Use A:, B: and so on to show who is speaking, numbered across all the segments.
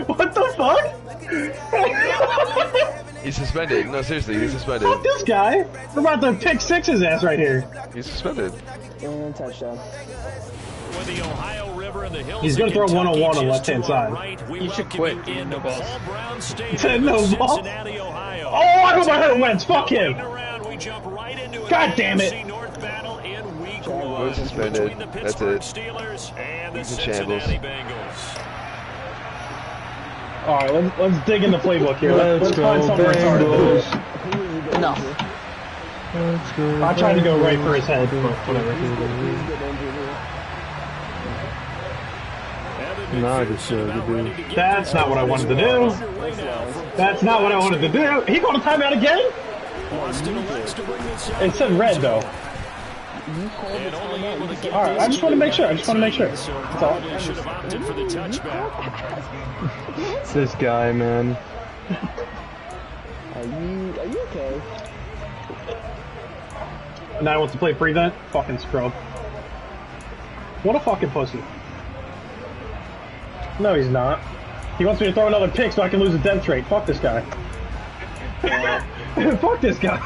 A: What the fuck?
B: He's suspended. No, seriously, he's suspended.
A: Fuck this guy. We're about to pick six his ass right here.
B: He's suspended.
C: And touchdown.
D: With the Ohio River and the hills.
A: He's gonna throw 101 on left hand side.
D: Right,
E: He should quit. No balls.
A: Said no ball. Oh, I hope I heard Wentz. Fuck him. God damn it.
B: We're suspended. That's it. He's in shambles.
A: Alright, let's dig in the playbook here. Let's find something retarded.
C: No.
A: I tried to go right for his head, but whatever.
F: No, just dude.
A: That's not what I wanted to do. That's not what I wanted to do. He called a timeout again? It said red, though. Alright, I just want to make sure. That's all.
F: It's this guy, man.
C: Are you okay?
A: Now he wants to play prevent? Fucking scrub. What a fucking pussy. No, he's not. He wants me to throw another pick so I can lose a depth rate. Fuck this guy. Fuck this guy.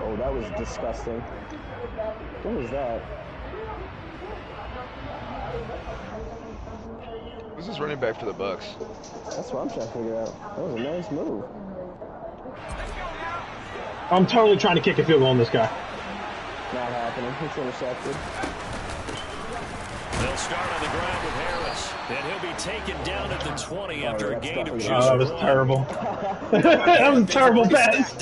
C: Oh, that was disgusting. What was that?
B: Who's this running back for the Bucks?
C: That's what I'm trying to figure out. That was a nice move.
A: I'm totally trying to kick a field goal on this guy.
C: Not happening. It's intercepted.
D: They'll start on the ground with Harris, and he'll be taken down at the 20 after a gain of just.
A: Oh, that was terrible. That was a terrible pass.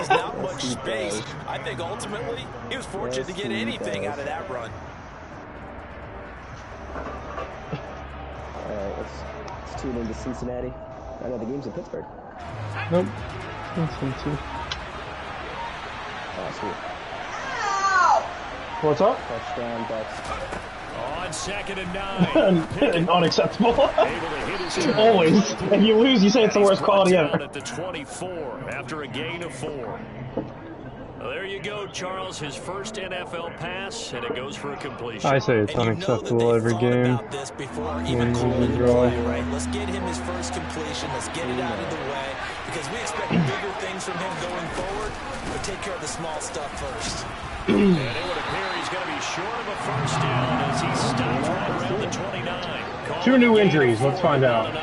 G: Not much space. I think ultimately he was fortunate to get anything out of that run.
C: Alright, let's tune into Cincinnati. I know the game's in Pittsburgh.
F: Nope. That's him too.
C: Oh, sweet.
A: What's up?
C: Touchdown, Bucks.
D: On 2nd and 9.
A: Unacceptable. Always. If you lose, you say it's the worst quality ever.
D: At the 24 after a gain of 4. Well, there you go, Charles. His first NFL pass, and it goes for a completion.
F: I say it's unacceptable every game.
G: Even calling the play, right? Let's get him his first completion. Let's get it out of the way because we expect bigger things from him going forward. But take care of the small stuff first.
D: And it would appear he's going to be short of a first down as he stops right around the 29.
A: Two new injuries. Let's find out.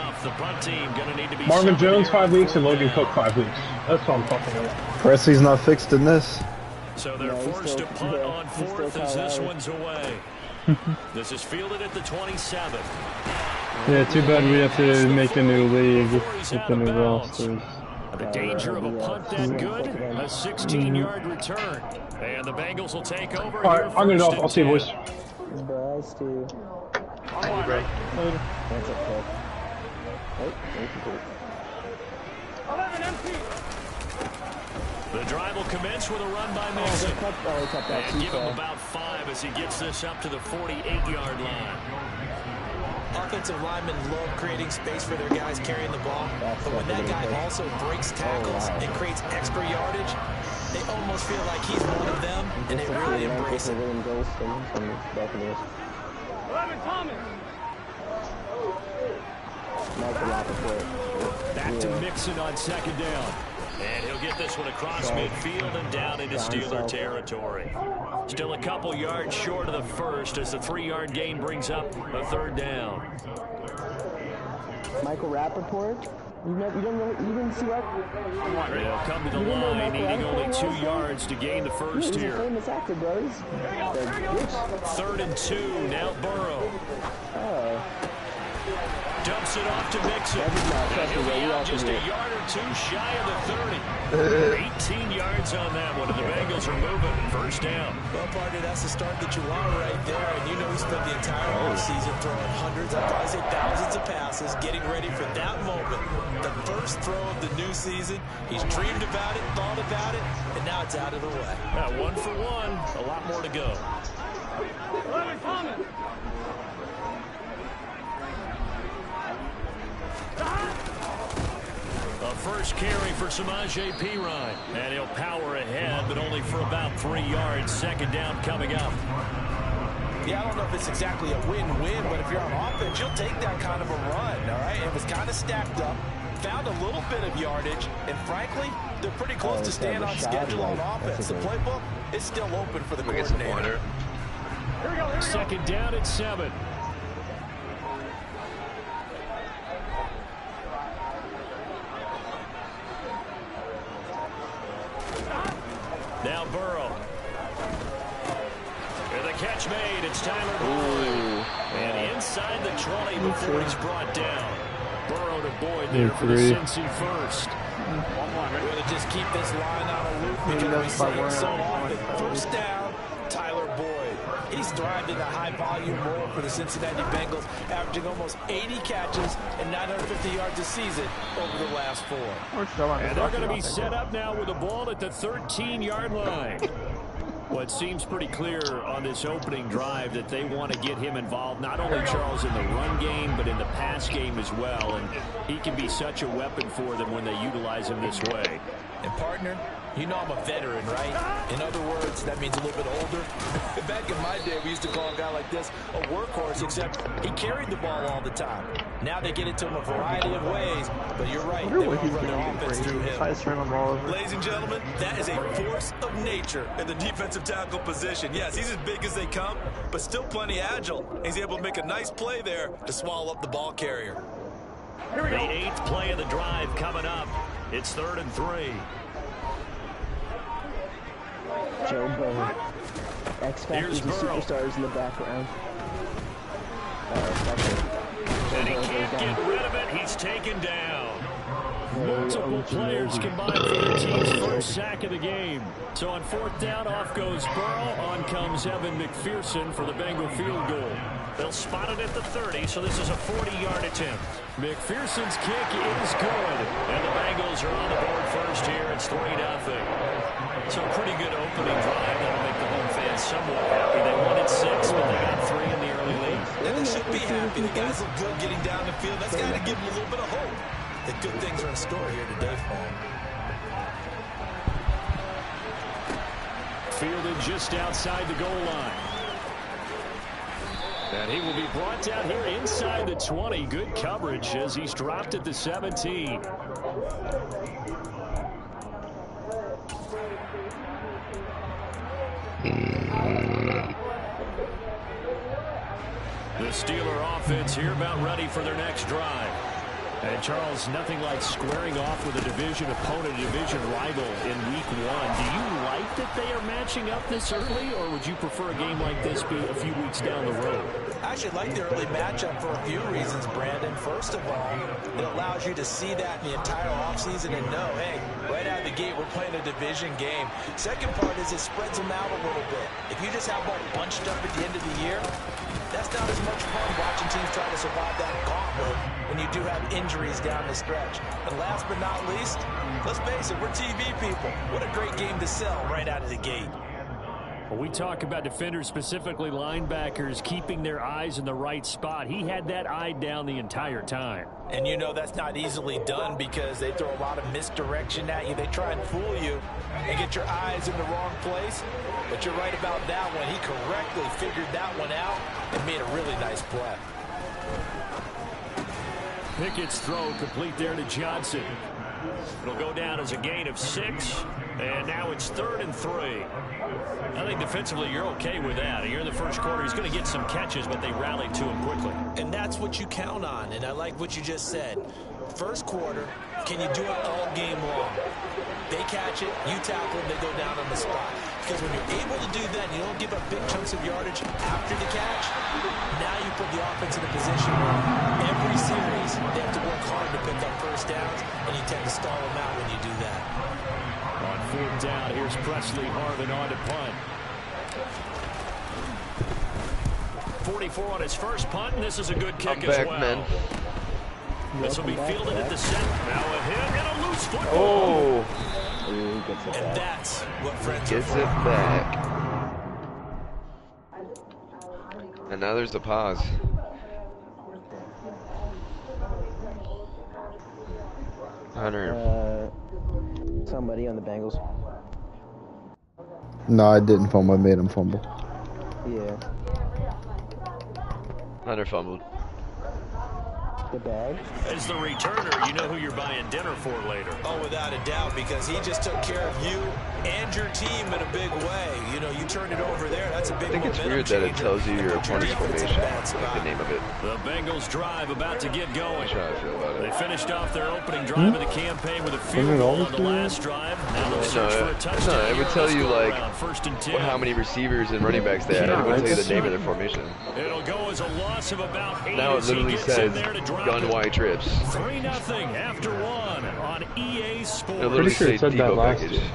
A: Marvin Jones 5 weeks and Logan Cook 5 weeks. That's what I'm talking about.
F: Presley's not fixed in this.
D: So they're forced to punt on 4th as this one's away. This is fielded at the 27.
F: Yeah, too bad we have to make a new league with the new rosters.
D: The danger of a punt that good, a 16-yard return. And the Bengals will take over.
A: Alright, I'm gonna go. I'll see you, boys.
C: Bye, Stu.
B: Thank you, bro.
A: Later.
C: That's okay. Oh, thank you.
D: The drive will commence with a run by Mixon. And give him about 5 as he gets this up to the 48-yard line.
G: Offensive linemen love creating space for their guys carrying the ball, but when that guy also breaks tackles and creates extra yardage, they almost feel like he's one of them, and they really embrace it.
D: Back to Mixon on 2nd down. And he'll get this one across midfield and down into Steeler territory. Still a couple yards short of the first as the 3-yard gain brings up a 3rd down.
C: Michael Rappaport? You didn't see that?
D: They'll come to the line needing only 2 yards to gain the first here.
C: He's a famous actor, bros.
D: 3rd and 2, now Burrow.
C: Oh.
D: Dumps it off to Mixon. And he'll be out just a yard or 2 shy of the 30. 18 yards on that one, and the Bengals are moving. 1st down.
G: Well, partner, that's the start that you want right there. And you know he spent the entire offseason throwing hundreds, I'd probably say thousands of passes, getting ready for that moment. The first throw of the new season. He's dreamed about it, thought about it, and now it's out of the way.
D: 1 for 1. A lot more to go. A first carry for Samaje Perine. And he'll power ahead, but only for about 3 yards. 2nd down coming up.
G: Yeah, I don't know if it's exactly a win-win, but if you're on offense, you'll take that kind of a run, all right? It was kind of stacked up, found a little bit of yardage, and frankly, they're pretty close to staying on schedule on offense. The playbook is still open for the coordinator.
D: Second down at 7. Now Burrow. And the catch made. It's Tyler Boyd. And inside the 20 before he's brought down. Burrow to Boyd there for the Cincy first.
G: We're going to just keep this line on a loop because we say it so often. First down, Tyler Boyd. He's thrived in a high-volume role for the Cincinnati Bengals, averaging almost 80 catches and 950 yards a season over the last 4.
D: And they're going to be set up now with the ball at the 13-yard line. Well, it seems pretty clear on this opening drive that they want to get him involved, not only, Charles, in the run game, but in the pass game as well. And he can be such a weapon for them when they utilize him this way.
G: And, partner, you know I'm a veteran, right? In other words, that means a little bit older. Back in my day, we used to call a guy like this a workhorse, except he carried the ball all the time. Now they get it to him a variety of ways, but you're right, they want to run their offense through him. Ladies and gentlemen, that is a force of nature in the defensive tackle position. Yes, he's as big as they come, but still plenty agile. He's able to make a nice play there to swallow up the ball carrier.
D: The 8th play of the drive coming up. It's 3rd and 3.
C: Joe Burrow. X Factors and superstars in the background.
D: And he can't get rid of it. He's taken down. Multiple players combined for the team's first sack of the game. So on 4th down, off goes Burrow. On comes Evan McPherson for the Bengal field goal. They'll spot it at the 30, so this is a 40-yard attempt. McPherson's kick is good. And the Bengals are on the board first here. It's 3-0. So a pretty good opening drive. That'll make the home fans somewhat happy. They wanted 6, but they got 3 in the early lead.
G: And they should be happy. The guys look good getting down the field. That's got to give them a little bit of hope that good things are in store here today for them.
D: Fielded just outside the goal line. And he will be brought down here inside the 20. Good coverage as he's dropped at the 17. The Steeler offense here about ready for their next drive. And Charles, nothing like squaring off with a division opponent, a division rival in week 1. Do you like that they are matching up this early, or would you prefer a game like this be a few weeks down the road?
G: I actually like the early matchup for a few reasons, Brandon. First of all, it allows you to see that in the entire offseason and know, hey, right out of the gate, we're playing a division game. Second part is it spreads them out a little bit. If you just have all bunched up at the end of the year, that's not as much fun watching teams try to survive that gauntlet when you do have injuries down the stretch. And last but not least, let's face it, we're TV people. What a great game to sell right out of the gate.
D: Well, we talk about defenders, specifically linebackers, keeping their eyes in the right spot. He had that eye down the entire time.
G: And you know that's not easily done because they throw a lot of misdirection at you. They try and fool you and get your eyes in the wrong place. But you're right about that one. He correctly figured that one out and made a really nice play.
D: Pickett's throw complete there to Johnson. It'll go down as a gain of 6, and now it's 3rd and 3. I think defensively you're okay with that. Here in the first quarter, he's going to get some catches, but they rallied to him quickly.
G: And that's what you count on, and I like what you just said. First quarter, can you do it all game long? They catch it, you tackle them, they go down on the spot. Because when you're able to do that, you don't give up big chunks of yardage after the catch, now you put the offense in a position where every series they have to work hard to pick up first downs, and you tend to stall them out when you do that.
D: On 4th down, here's Presley Harvin on to punt. 44 on his first punt, and this is a good kick as well. Man. This will be fielded at the center. Now a hit and a loose football.
G: And that's what friends
B: gets it back. And now there's the pause. Hunter.
C: Somebody on the Bengals.
E: No, I didn't fumble. I made him fumble.
C: Yeah.
B: Hunter fumbled.
C: The bag.
D: As the returner, you know who you're buying dinner for later.
G: Oh, without a doubt, because he just took care of you and your team in a big way. You know, you turned it over there. That's a big
B: I think it's
G: momentum
B: weird that it
G: changer.
B: tells you your opponent's
G: Defense in a
B: formation,
G: bad
B: like
G: spot.
B: the name of it.
D: The Bengals drive about to get going.
B: That's how I feel about
D: They
B: it.
D: finished off their opening drive of the campaign with a field goal on the last drive. Now they'll search for a touchdown.
B: No, it would
D: here
B: tell
D: on this
B: you, like,
D: go-around. First and 10.
B: how many receivers and running backs they had. It would tell you the name of their formation.
D: It'll go as a loss of about 8
B: Now it
D: as he
B: literally
D: gets
B: says
D: in there to drop
B: gun
D: it.
B: wide trips.
D: 3-0 after one on EA
B: It
D: Sports.
B: literally
F: Pretty sure it
B: says
F: said that
B: Debo
F: last
B: package.
F: year.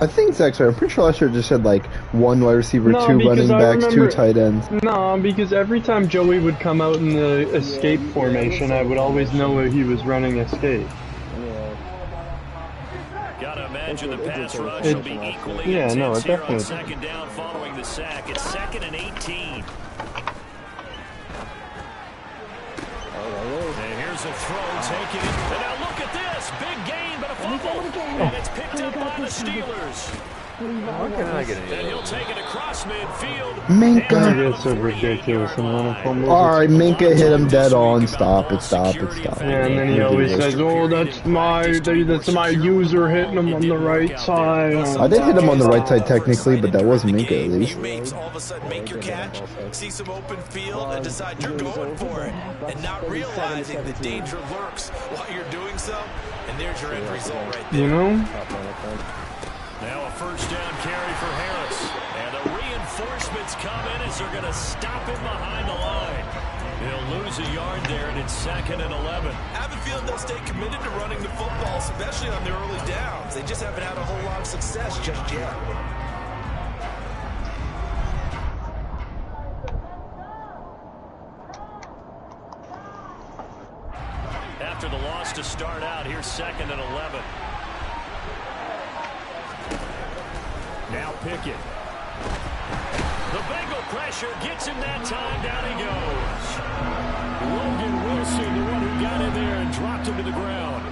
E: I think Zach's right. I'm pretty sure last year it just said like 1 wide receiver,
F: No,
E: 2
F: because
E: running
F: I
E: backs, 2
F: remember-
E: tight ends.
F: No, because every time Joey would come out in the escape formation, I would always know he was running escape.
C: Yeah.
D: Gotta imagine the pass rush
F: It-
D: will be equally
F: yeah, no,
D: intense
F: it
D: here on
F: definitely-
D: second down following the sack. It's 2nd and 18. And here's a throw taken. And now look at this. Big gain, but a fumble. And it's picked up by the Steelers.
B: Why can't I get
D: And
B: any
D: he'll
B: of those?
D: take it across midfield.
E: Minka.
F: It's so ridiculous and run a fumble.
E: Alright, Minka hit him dead on. Stop it, stop it, stop
F: Yeah, and
E: it.
F: then he always says, "Oh, that's my user hitting him on the right side."
E: I did hit him on the right side technically, but that wasn't Minka at least.
G: You may all of a sudden make your catch, see some open field, and decide you're going for it, and not realizing the danger lurks while you're doing so. And there's your end result right there.
F: You know?
D: Now a first down carry for Harris. And the reinforcements come in as they're going to stop him behind the line. He'll lose a yard there, and it's 2nd and 11.
G: I have a feeling they'll stay committed to running the football, especially on their early downs. They just haven't had a whole lot of success just yet.
D: After the loss to start out, here's 2nd and 11. Now Pickett. The Bengal pressure gets him that time. Down he goes. Logan Wilson, the one who got in there and dropped him to the ground.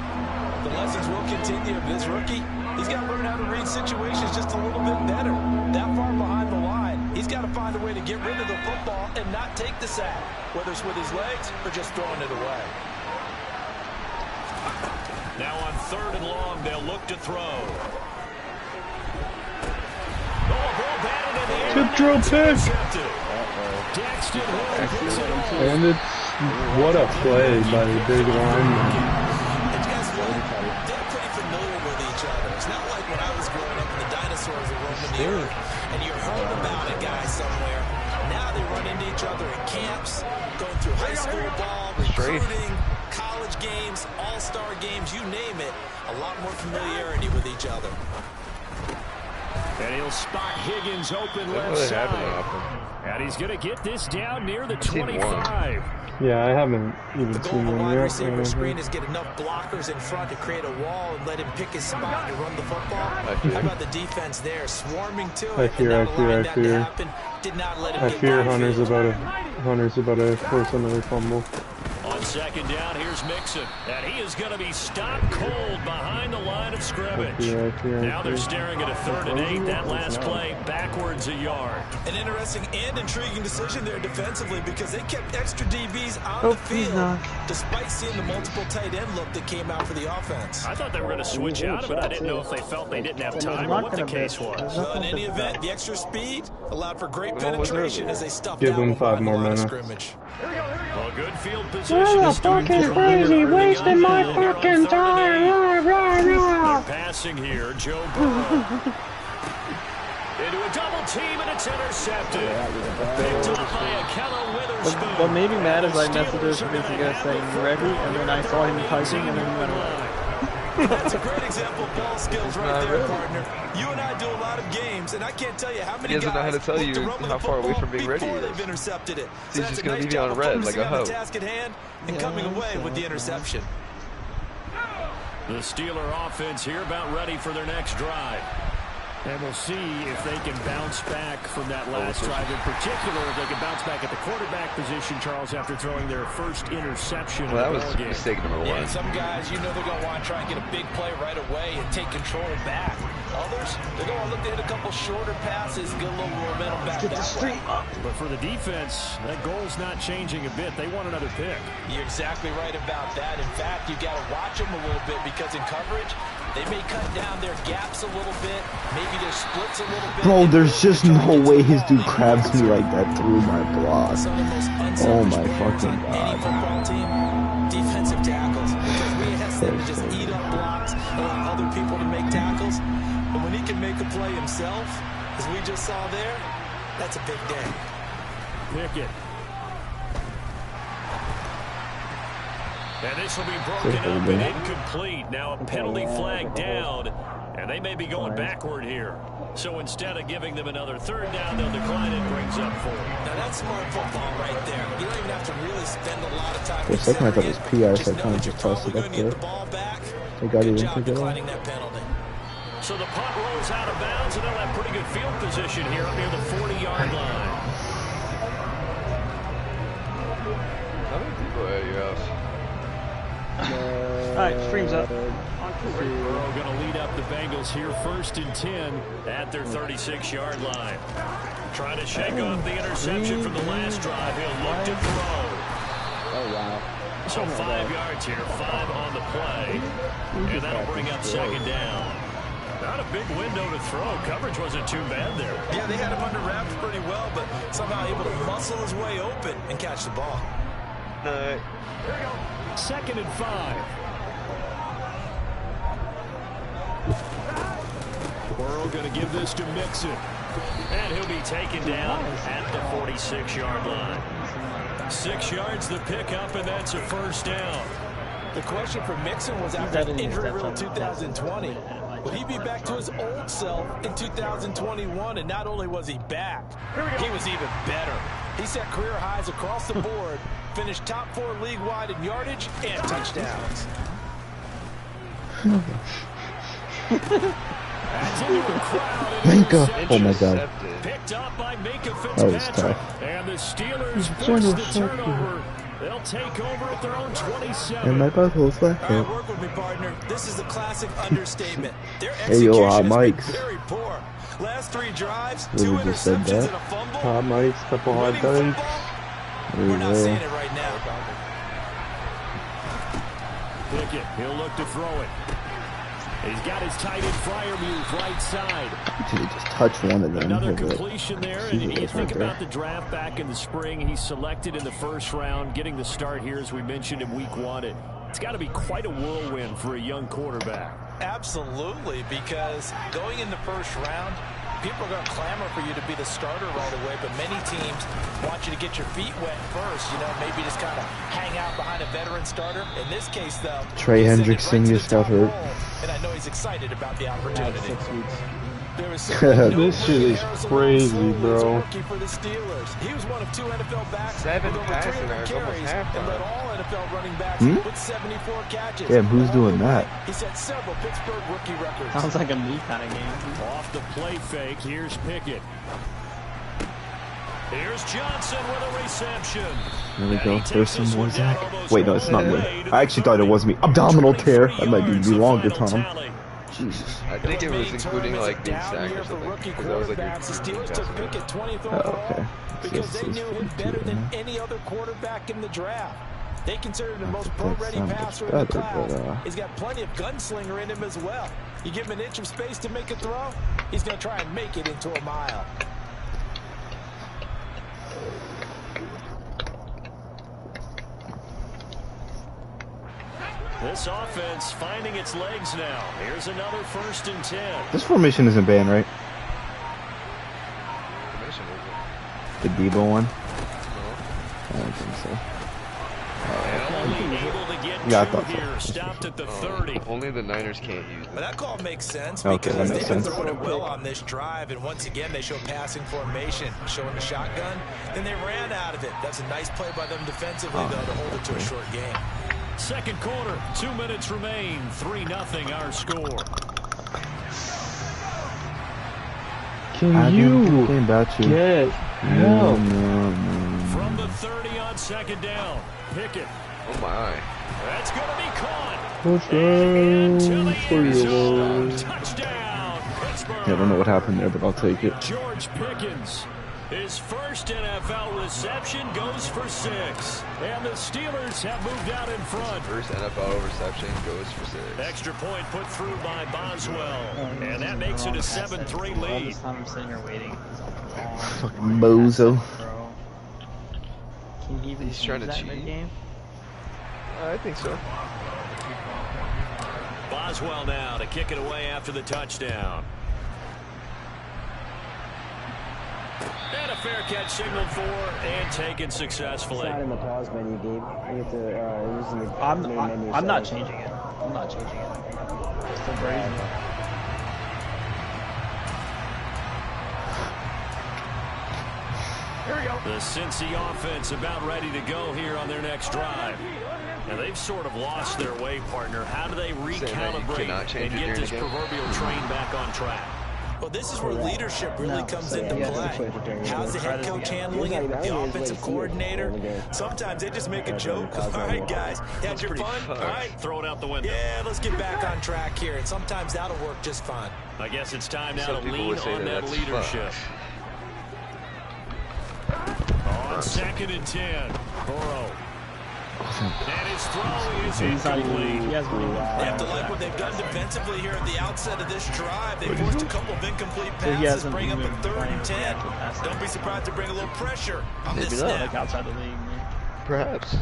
G: The lessons will continue of this rookie. He's got to learn how to read situations just a little bit better. That far behind the line, he's got to find a way to get rid of the football and not take the sack, whether it's with his legs or just throwing it away.
D: Now on 3rd and long, they'll look to throw.
F: Tip drill pick. And it's what a play by the big lineman.
G: And guess what? They're pretty familiar with each other. It's not like when I was growing up and the dinosaurs were roaming the earth and you heard about a guy somewhere. Now they run into each other at camps, going through high school ball, recruiting, college games, all-star games, you name it. A lot more familiarity with each other.
D: And he'll spot Higgins open
B: That
D: left
B: really happened
D: side.
B: often.
D: And he's going to get this down near the
B: I've seen
D: 25.
F: Yeah, I haven't even
G: The goal
F: seen
G: of a
F: one
G: wide
F: yet.
G: receiver screen is get enough blockers in front to create a wall and let him pick his spot to run the football. How about the defense there, swarming to it, and not allowing that to happen? Did not let him
F: I
G: get
F: fear
G: downfield.
F: Hunter's about to force another fumble.
D: On 2nd down, here's Mixon. And he is going to be stopped cold behind the line of scrimmage. Now they're staring at a 3rd and 8. That last play backwards a yard.
G: An interesting and intriguing decision there defensively because they kept extra DBs on the field despite seeing the multiple tight end look that came out for the offense.
D: I thought they were going to switch out of it. I didn't know if they felt they didn't have time or what the case was.
G: Well, in any event, the extra speed allowed for great penetration as they stuffed
F: Give
G: out
F: them
G: one
F: 5
G: behind the
F: more
G: line of
F: minutes.
G: scrimmage.
D: Well, good field position.
F: You're
D: is doing
F: fucking
D: good.
F: crazy, wasting my fucking time.
D: They're passing here, Joe Burrow. Into a double team, and it's intercepted. Picked off by Akello Witherspoon.
H: What made me mad is I messaged her because you guys saying ready, and then I saw him typing, and then he went away.
G: That's a great example of ball skills right there, partner. You and I do a lot of games, and I can't tell you how many
B: He doesn't know how
G: guys
B: to tell
G: look
B: you
G: to run with
B: how
G: the
B: far away
G: football
B: from being ready he
G: before
B: is.
G: they've intercepted it.
B: He's
G: that's
B: just
G: a
B: gonna
G: nice
B: leave you on
G: job of
B: red like
G: focusing
B: a
G: on the
B: hoe.
G: task at hand and coming away with the interception.
D: The Steeler offense here about ready for their next drive. And we'll see if they can bounce back from that last drive in particular. If they can bounce back at the quarterback position, Charles, after throwing their first interception.
B: Well, that was mistake number one.
G: Yeah, some guys, you know they're going to want to try and get a big play right away and take control back. Others, they're going to look to hit a couple shorter passes, get a little momentum back that way.
D: But for the defense, that goal's not changing a bit. They want another pick.
G: You're exactly right about that. In fact, you got to watch them a little bit because in coverage, they may cut down their gaps a little bit, maybe their splits a little bit.
E: Bro, there's just no way his dude grabs me like that through my block. Oh my fucking god.
G: Football team, defensive tackles, because we ask them to just eat up blocks, allow other people to make tackles. But when he can make a play himself, as we just saw there, that's a big day.
D: Pickett. And this will be broken up and incomplete. Now a penalty flag down, and they may be going backward here. So instead of giving them another third down, they'll decline it, brings up 4.
G: Now that's smart football right there. You don't even have to really spend a lot of time.
E: For a second I thought it was PR, so I kind of just tossed it up there. They got it into
G: declining that penalty.
D: So the punt rolls out of bounds, and they'll have pretty good field position here up near the 40-yard line.
B: How many people at your house?
H: Alright, stream's up.
D: Burrow going to lead up the Bengals here 1st and 10 at their 36-yard line. Trying to shake off the interception from the last drive. He'll look to throw.
C: Oh, wow.
D: So 5 yards here, 5 on the play. And that'll bring up 2nd down. Not a big window to throw. Coverage wasn't too bad there.
G: Yeah, they had him under wraps pretty well, but somehow able to muscle his way open and catch the ball.
B: No.
D: 2nd and 5. Burrow going to give this to Mixon. And he'll be taken down at the 46-yard line. 6 yards the pickup, and that's a 1st down.
G: The question for Mixon was after injury-riddled 2020. Will he be back to his old self in 2021? And not only was he back, he was even better. He set career highs across the board, finished top 4 league-wide in yardage and touchdowns.
E: Minka! Oh my god.
D: Picked up by Minka
E: That was
D: Fitzpatrick.
E: tough.
D: And the Steelers force the turnover. They'll take over at their own 27.
E: And my butthole's left.
G: Work with me, partner. This is a classic understatement. Their
E: Hey, yo,
G: execution has been
E: Mike's.
G: very poor. Last 3 drives,
E: Really
G: 2
E: just said
G: interceptions
E: that.
G: and a fumble.
F: Hot mics, couple hot
G: Winning
F: dogs.
G: football, we're not seeing it right now.
D: Pickett, he'll look to throw it. He's got his tight end Freiermuth right side.
E: Did he just touch one of them?
D: Another
E: Look at it.
D: completion there,
E: See
D: and
E: what
D: you
E: that's
D: think
E: right there.
D: about the draft back in the spring. He's selected in the 1st round, getting the start here, as we mentioned, in week 1. It's got to be quite a whirlwind for a young quarterback.
G: Absolutely, because going in the 1st round, people are going to clamor for you to be the starter right away, but many teams want you to get your feet wet first, you know, maybe just kind of hang out behind a veteran starter. In this case, though,
E: Trey
G: he's
E: Hendrickson
G: right to
E: just
G: the top
E: got hurt.
G: role, and I know he's excited about the
C: Had
G: opportunity.
C: 6 weeks.
G: There was certainly no
F: This shit is
G: comparison
F: crazy,
G: Slowly as a
F: bro.
G: rookie for the Steelers. He was one of 2 NFL backs
B: 7
G: with over
B: passing
G: 300
B: yards, almost
G: carries
B: half
G: and led
B: time.
G: all NFL running backs with 74 catches.
E: Damn, who's doing that?
G: He set several Pittsburgh rookie records.
H: Sounds like a me kind of game.
D: Off the play fake, here's Pickett. Here's Johnson with a reception.
E: There we go. There's some more Zach. Wait, no, it's not me. I actually thought it was me. Abdominal tear. That might be longer, Tom. Jesus.
B: I think it was including like being sacked or something. Because that was like
G: The Steelers took Pickett 20th
E: Oh,
G: overall
E: okay.
G: because
E: This
G: they
E: is
G: knew him
E: 52
G: better than
E: now.
G: any other quarterback in the draft. They considered him the most
E: That
G: pro-ready
E: sounds much
G: passer in the
E: better,
G: class.
E: but,
G: He's got plenty of gunslinger in him as well. You give him an inch of space to make a throw, he's going to try and make it into a mile.
D: This offense finding its legs now. Here's another 1st and 10.
E: This formation isn't banned, right?
B: Formation, is
E: The Debo one? I don't think so.
D: Only able to get
E: Yeah, I
D: 2
E: thought so.
D: here. Stopped at the 30.
B: Only the Niners can't use
G: But
B: it.
G: that call makes sense
E: Okay,
G: because
E: that makes
G: they've been
E: sense.
G: throwing it well on this drive, and once again they show passing formation, showing the shotgun. Then they ran out of it. That's a nice play by them defensively, though, to hold it to a short game.
D: 2nd quarter, 2 minutes remain. 3-0 our score.
F: Can you
E: Game about you.
F: get help?
D: From the 30 on second down. Pickett.
B: Oh my.
D: That's going to be caught.
F: Touchdown for you.
D: Touchdown, Pittsburgh.
E: Yeah, I don't know what happened there, but I'll take it.
D: George Pickens. His first NFL reception goes for 6. And the Steelers have moved out in front.
B: First NFL reception goes for 6.
D: Extra point put through by Boswell. And that makes it a 7-3
H: All
D: lead.
H: this time I'm sitting here waiting.
E: Fucking bozo.
H: Bro. Can he even
B: He's trying to
H: use that
B: cheat.
H: mid-game?
B: I think so.
D: Boswell now to kick it away after the touchdown. And a fair catch signaled for and taken
C: It's
D: successfully.
C: not in the pause menu, Gabe. You have to use in the
H: I'm
C: main menu.
H: not
C: settings.
H: changing it. I'm not changing it. Still Brady.
D: Here we go. The Cincy offense about ready to go here on their next drive. Now they've sort of lost their way, partner. How do they recalibrate and get this proverbial train back on track?
G: Well, this is where leadership really comes into play. How's the head coach handling it? The offensive coordinator? Sometimes they just make a joke. All right, guys, had your fun? All right,
D: Throw it out the window.
G: yeah, let's get back on track here. And sometimes that'll work just fine.
D: I guess it's time now
B: Some
D: to
B: people
D: lean
B: would say
D: on that
B: that's
D: leadership. On 2nd and 10, Burrow. And his throw is incomplete.
H: He has one.
G: You have to like what they've done defensively here at the outset of this drive. They forced a couple of incomplete passes,
H: hasn't
G: bring up a
H: even
G: 3rd and
H: playing
G: 10.
H: pass.
G: Don't be surprised to bring a little pressure on this
H: Like
G: snap.
H: outside the league. Man.
B: Perhaps.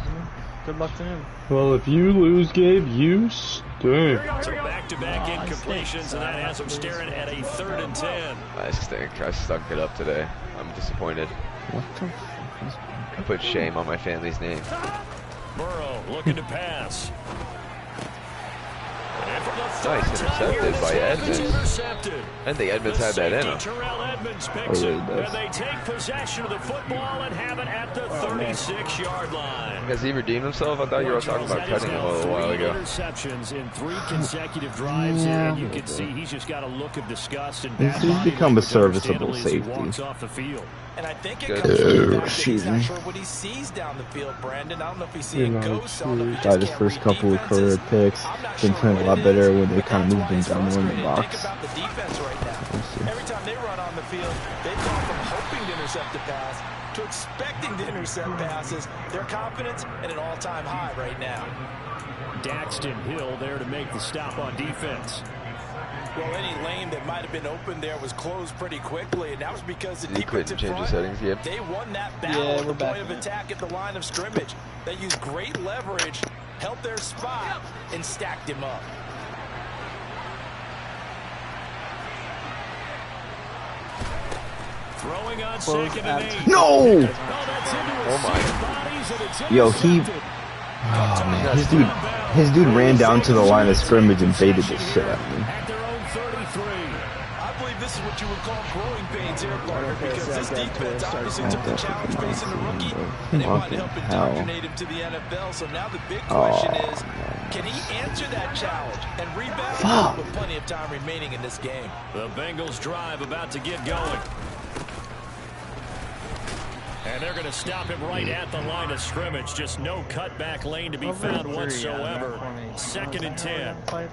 H: Good luck to him.
F: Well, if you lose, Gabe, you stink.
D: So back-to-back incompletions, and that has them staring at a 3rd and 10.
B: I stink. I stunk it up today. I'm disappointed.
E: What the fuck is...
B: I put shame on my family's name.
D: Burrow looking to pass. And for the
B: Nice,
D: third time here
B: intercepted
D: this
B: by
D: game,
B: Edmonds.
D: it's intercepted.
B: I think Edmonds had that in him.
D: Terrell Edmonds picks
E: Oh,
D: it,
E: really does.
D: and they take possession of the football and have it at the 36-yard line.
B: Has he redeemed himself? I thought you were talking about cutting him a little while ago.
D: Interceptions in 3 consecutive drives, and you can see he's just got a look of disgust and
E: He's
D: bad
E: become a
D: language,
E: serviceable
D: understandably, as he
E: safety.
D: walks off the field.
G: And I think it
B: Good.
G: comes from the fact that
E: Excuse
G: he's not
E: me.
G: sure what he sees down the field, Brandon. I don't know if he's
F: You're
G: seeing
F: not
G: ghosts. I don't know if he
E: Got
G: just
E: his
G: can't
E: first
G: read
E: couple of career
G: defenses.
E: picks.
G: I'm not
E: Been
G: sure
E: playing a
G: what
E: lot
G: it
E: better
G: is,
E: when they
G: but
E: kind of
G: that's
E: moved
G: why
E: him
G: it's
E: down more in the
G: frustrating.
E: box.
G: Think about the defense right now. Every time they run on the field, they've gone from hoping to intercept a pass to expecting to intercept passes. Their confidence at an all-time high right now.
D: Daxton Hill there to make the stop on defense.
G: Well, any lane that might have been open there was closed pretty quickly, and that was because the
B: Did he quit and
G: defensive
B: change the
G: front,
B: settings yet?
G: they won that battle
H: Yeah,
G: at
H: we're
G: the
H: back
G: point of
H: in it.
G: attack at the line of scrimmage. They used great leverage, held their spot, and stacked him up.
D: Throwing on
H: Close
D: 2nd
H: out.
D: and 8.
E: No!
D: Oh, that's into a
B: Oh, my.
D: sea of bodies, and it's
E: Yo, he...
D: intercepted.
E: Oh, man. His dude ran down to the line of scrimmage and baited the shit out of me.
D: At their own 33.
G: I believe this is what you would call growing pains here, Carter, because this defense obviously took the challenge facing the rookie, and they wanted to help
E: Fucking hell.
G: indoctrinate him to the NFL. So now the big question
E: Oh,
G: is, can he answer that challenge and rebound
E: Fuck.
G: with plenty of time remaining in this game?
D: The Bengals drive about to get going. And they're going to stop him right at the line of scrimmage. Just no cutback lane to be found whatsoever. 2nd and 10.
G: I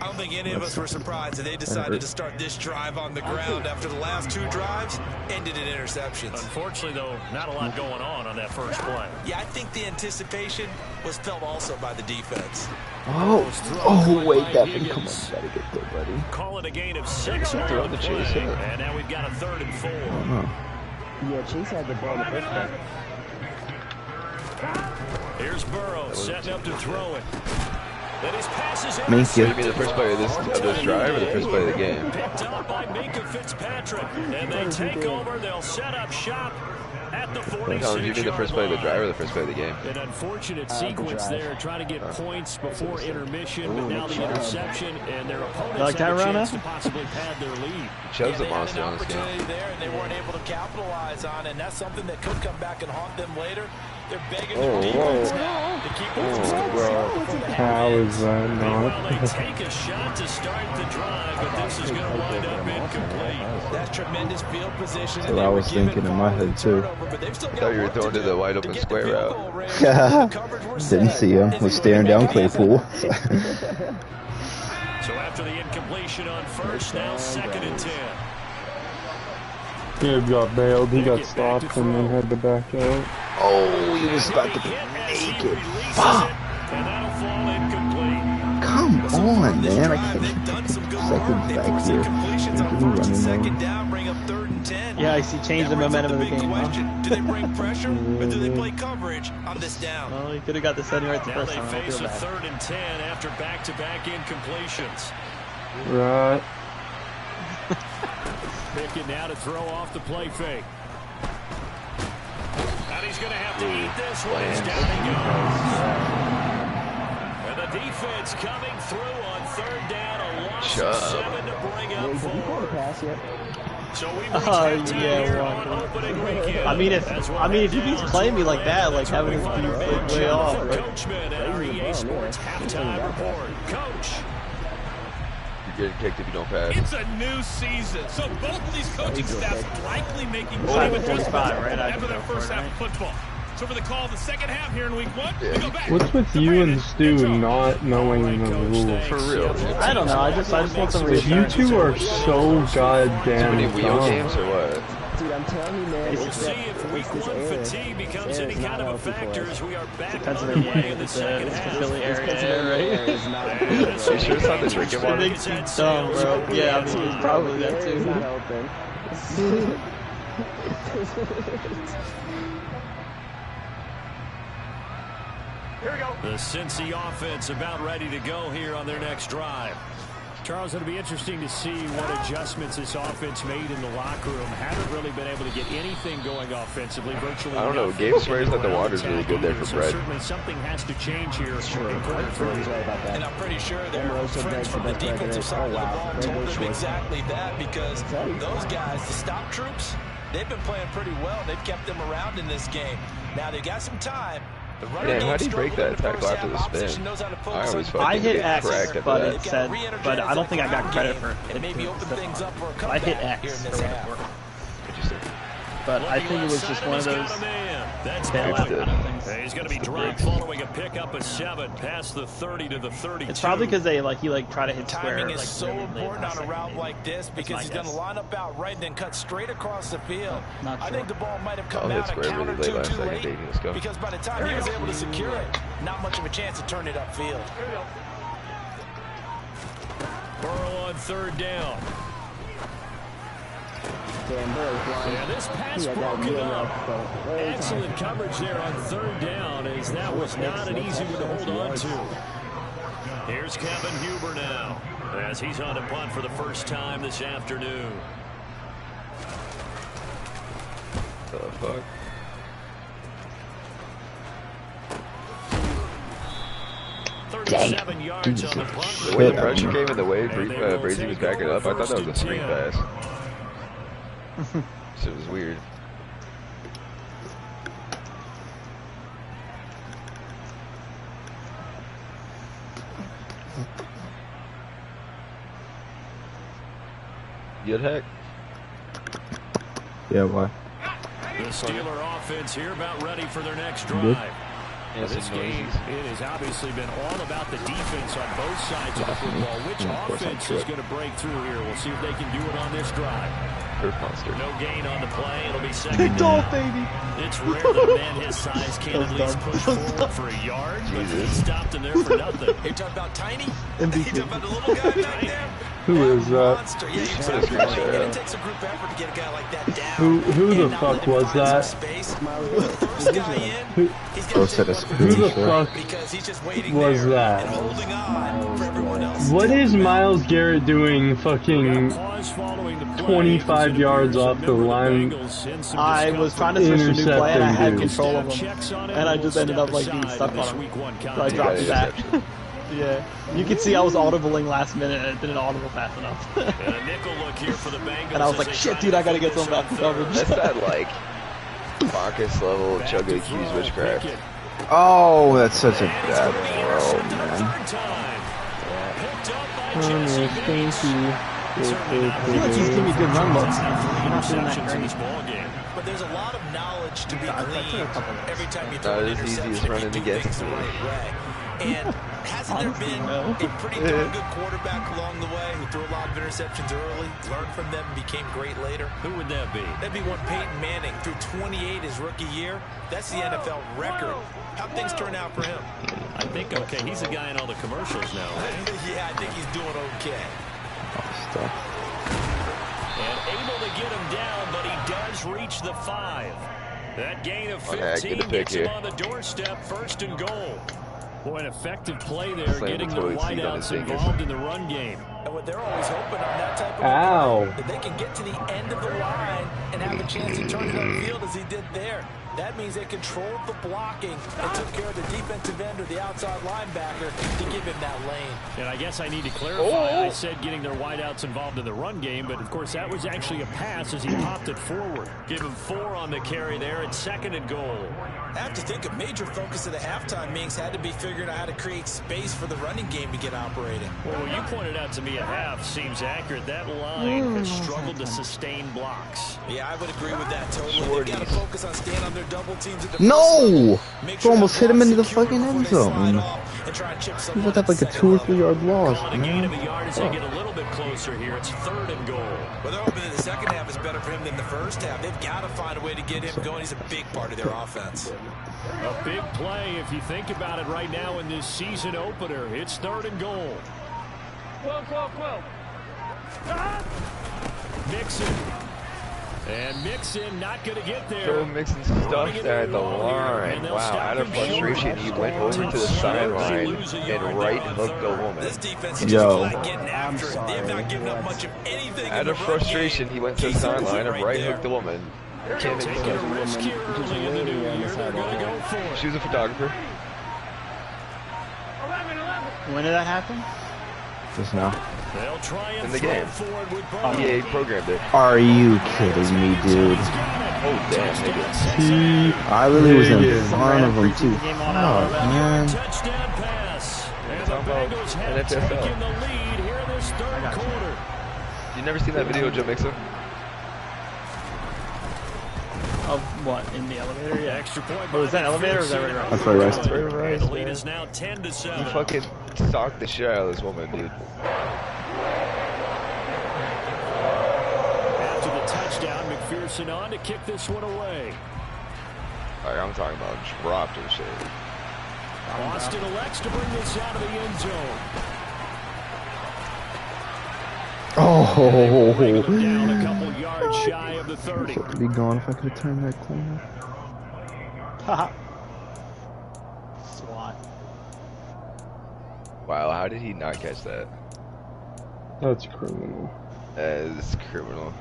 G: don't think any of us were surprised that they decided to start this drive on the ground after the last 2 drives ended in interceptions.
D: Unfortunately, though, not a lot going on that first play.
G: Yeah, I think the anticipation was felt also by the defense.
E: Oh, wait, Devin, come on, you gotta get there, buddy.
D: Call it a gain of 6 on
B: Throw
D: the
B: the
D: play.
B: chase, yeah.
D: And now we've got a 3rd and 4.
C: Yeah, Chase had the ball in the first place.
D: Here's Burrow setting up to throw it. Then his pass is
E: Thank you.
B: You mean the first play of this drive or the first play of the game?
D: Picked up by Minka Fitzpatrick. And they take over. They'll set up shop at the 46-yard
B: No, you mean the first play of the drive or the first play of the game?
D: An unfortunate sequence there, trying to get points before intermission, but now the interception, and their opponents
H: like
D: have
H: that,
D: a chance
H: Rana?
D: to possibly pad their lead.
B: Chubb's
G: they
B: a
G: had
B: monster
G: an
B: on this game.
G: opportunity there, and they weren't able to capitalize on it, and that's something that could come back and haunt them later. They're begging their defense now to keep them from scoring.
F: How is that not?
D: Well, they take a shot to start the drive, but this is going to wind up incomplete.
G: That's tremendous field position.
E: That's what I was thinking in my head too.
B: I thought you were throwing to the wide open square route.
E: Didn't see him. Was staring down Claypool.
D: So after the incompletion on first, now 2nd and 10.
F: Gabe got bailed, he got stopped and then had to back out.
E: Oh, he was about to be naked. Fuck.
D: And that'll fall incomplete.
E: Come on, man. I can't get seconds back here.
G: Second down, bring up 3rd and 10.
H: Yeah, I see. Change the momentum of the game.
G: Huh? Do they bring pressure or do they play coverage on this down?
H: Well, he could have got the setting right the
D: Now
H: first
D: they
H: time. I
D: face
H: feel
D: a
H: bad.
D: 3rd and 10 after back-to-back incompletions.
F: Right.
D: Pickett now to throw off the play fake. And he's going to have to eat this one. He's down he goes. And the defense coming through on 3rd down. A loss of 7 to bring up
C: Did you call the
D: 4.
C: pass yet?
D: So we reach halftime here on opening weekend.
H: I mean, if he keeps playing me like that, like having his feet like way off, right?
D: Coachman at our EA Sports halftime report. Coach.
B: You're getting kicked if you don't pass.
I: It's a new season, so both of these coaching staffs likely making
H: Five
I: changes
H: and 45, right?
I: after their first half of football. So for the call of the second half here in week 1, we go back.
F: What's with you and Stu not knowing the rules?
B: For real.
H: I don't know. I just want some
F: Because you
H: reassurance.
F: two are so goddamn
B: Too many wheel
F: dumb.
B: games or what?
C: Dude, I'm telling you, man.
D: We'll
C: It's
D: see
C: that-
D: if week
C: it's this
D: 1
C: area.
D: fatigue becomes
C: This
D: any
C: area is
D: kind
C: not
D: of a
C: healthy for
D: factor
C: us.
D: as we are back
H: Pennsylvania,
D: underway in the
H: it's
D: second
H: the
D: half.
H: Philly area,
C: Pennsylvania
H: right?
C: is not healthy for us.
B: You sure it's not the drinking water?
H: Big keep dumb, bro. Yeah, I mean, it's probably that
C: It's
H: too.
C: not helping.
D: The Cincy offense about ready to go here on their next drive. Charles, it'll be interesting to see what adjustments this offense made in the locker room. Haven't really been able to get anything going offensively, virtually.
B: I don't know. Gabe swears that the water's really good there for
D: so
B: bread.
D: certainly something has to change here.
C: He's right about that.
G: And I'm pretty sure their
C: Omarosa
G: friends
C: bread
G: from
C: for
G: the
C: best bread
G: defensive
C: today.
G: side of the
C: Oh, wow.
G: ball
C: Bread
G: told
C: goes
G: them
C: short.
G: exactly that because
C: Exactly.
G: those guys, the stop troops, they've been playing pretty well. They've kept them around in this game. Now they've got some time. The running
B: Damn,
G: game
B: how do you break
G: struggled in
B: that
G: the
B: tackle
G: first
B: after
G: half.
B: the
G: Opposition
B: spin?
G: knows how to
B: I
G: focus
B: always
G: on
B: fucking
H: I hit
B: get
H: X,
B: cracked after
H: but
B: that.
H: it said, but I don't think I got credit for it.
G: And maybe open things up for a
H: I
G: comeback
H: hit
G: here
H: X
G: in
H: for
G: this
H: what it
G: half.
H: worked.
B: Interesting.
H: But I think it was just one of those
D: That's
H: bailout
B: good.
H: kind of things.
D: He's going to be dropped following a pickup of 7 past the 30 to the 32.
H: It's probably because he tried to hit square.
G: Timing is
H: like,
G: so
H: really late
G: important
H: last
G: on a
H: second,
G: route
H: maybe.
G: like this because
H: my
G: he's going to
H: guess.
G: line up out right and then cut straight across the field.
H: Not
G: I
H: sure.
G: think the ball might have
B: I'll
G: come
B: hit
G: out a
B: square really
G: counter
B: late
G: too
B: last second,
G: late
B: baby. Let's go.
G: because by the time he was able to secure it, not much of a chance to turn it upfield.
D: Burrow on 3rd down.
C: Damn, Burrow's blind.
D: Yeah, this pass
C: Yeah, that
D: broken
C: real
D: up.
C: rough, though. Very
D: Excellent coverage there on 3rd down, as that was not an easy one to hold on to. Here's Kevin Huber now, as he's on a punt for the first time this afternoon.
B: The fuck?
D: 37 yards on the punt.
B: The way the pressure came and the way Brady was backing up, I thought that was a screen pass. Shit was weird. Good heck.
E: Yeah, why?
D: The Steeler offense here about ready for their next drive.
E: Good.
B: Yeah,
D: This
B: some
D: game,
B: noises.
D: it has obviously been all about the defense on both sides of the football. Which
E: of course, I'm
D: offense
E: sure.
D: is going to break through here? We'll see if they can do it on this drive.
B: Earth monster.
D: No gain on the play. It'll be second
H: Big dog,
D: down.
H: baby.
D: It's rare that a man his size can at least push forward for a yard, but he stopped him there for nothing.
G: You're talking about Tiny?
H: MVP.
G: You're talking about the little guy back there?
F: Who is that?
G: Monster. Yeah,
B: Put a screenshot
G: exactly. And
B: out.
G: it takes a group effort to get a guy like that down.
F: Who the
G: and not
F: fuck
G: let him
F: was
G: find some
F: that?
G: space. The first guy in,
F: Who-
G: he's
E: Bro
G: got to
E: said
G: take
E: a
G: one for
F: Who
G: the
F: the
G: team
F: fuck
G: because he's just waiting
F: was
G: there
F: that?
G: and holding on for everyone else.
F: What is Myles Garrett doing fucking
D: Pause following the play.
F: 25 yards off the line?
H: I was trying to switch to new play and I had
F: Intercepting, dude.
H: control of him. And I just ended up like being stuck on him. So I dropped it back. Yeah. You could see I was audibling last minute and it didn't audible fast enough.
D: And a nickel look here for the Bengals.
H: And I was
D: as
H: like,
D: they
H: shit,
D: try
H: dude,
D: to
H: I gotta get
D: finish
H: some back
D: on
H: coverage.
B: That's that like Bacchus level Chugga accused witchcraft.
E: Oh, that's such a bad throw, man.
H: I feel like he's giving me good run looks. You're not doing that great.
G: But there's a lot of knowledge to be gleaned every time you throw
B: Not
G: an
B: as easy as
G: interception
B: running
G: if you do
B: against
G: things the
B: me.
G: right way. And hasn't there been a pretty darn good quarterback along the way who threw a lot of interceptions early, learned from them, and became great later?
D: Who would that be?
G: That'd be one Peyton Manning, threw 28 his rookie year. That's the NFL record. How'd things turn out for him?
D: I think, okay, he's a guy in all the commercials now, right?
G: Yeah, I think he's doing okay.
D: And able to get him down, but he does reach the 5. That gain of 15 gets him on the doorstep, 1st and goal. Boy, an effective play there, getting the wideouts involved in the run game.
G: And what they're always hoping on that type of
F: Ow.
G: that they can get to the end of the line and have a chance to turn it upfield as he did there. That means they controlled the blocking and took care of the defensive end or the outside linebacker to give him that lane.
D: And I guess I need to clarify, I said getting their wideouts involved in the run game, but of course that was actually a pass as he popped it forward. Give him 4 on the carry there at 2nd and goal.
G: I have to think a major focus of the halftime meetings had to be figuring out how to create space for the running game to get operating.
D: Well, what you pointed out to me at half seems accurate. That line has struggled to sustain blocks.
G: Yeah, I would agree with that totally. They've got to focus on staying on their double teams at the
E: No!
G: Make
E: Sure, almost hit him into the fucking end zone. He would have like a 2 or 3 yard loss,
D: A gain of a
E: man.
D: yard as they get a little bit closer here. It's 3rd and goal.
G: Well, they're hoping that the second half is better for him than the first half. They've got to find a way to get him going. He's a big part of their offense.
D: A big play if you think about it right now in this season opener. It's 3rd and goal. Mixon. And Mixon not going to get there.
B: Joe Mixon stuffed at the line. Wow, out of frustration, he went over to the sideline and right hooked a woman.
G: This defense is
E: Yo.
G: just not getting after it. They've not given up much of anything.
B: Out of frustration, he went to the sideline and right hooked the woman. Can't make
D: Taking a risk here early in the new year. They're going to go for it.
B: She was a photographer.
H: When did that happen?
E: Just now.
D: They'll try and
B: In the
D: throw
B: game.
D: forward with Burrow.
B: EA programmed it.
E: Are you kidding me, dude?
B: Oh, damn, nigga.
E: I literally was in front of him, too.
H: Game on
E: Oh, man.
D: Touchdown pass. And the Bengals have
B: NFL.
D: taken the lead here in this 3rd quarter.
B: You never seen that video of Joe Mixon?
H: Of what? In the elevator? Yeah.
D: Extra point.
H: Oh, is that elevator or is that right?
E: That's right,
B: That's right, right.
D: The lead is now 10-7.
B: He fucking socked the shit out of this woman, dude.
D: After the touchdown, McPherson on to kick this one away.
B: Like, I'm talking about dropped and shit.
D: Boston elects to bring this out of the end zone.
E: Oh,
D: Bring them down a couple yards shy of the 30.
E: I'd be gone if I could have turned that corner.
H: Haha. SWAT.
B: Wow, how did he not catch that?
F: That's criminal.
B: That is criminal.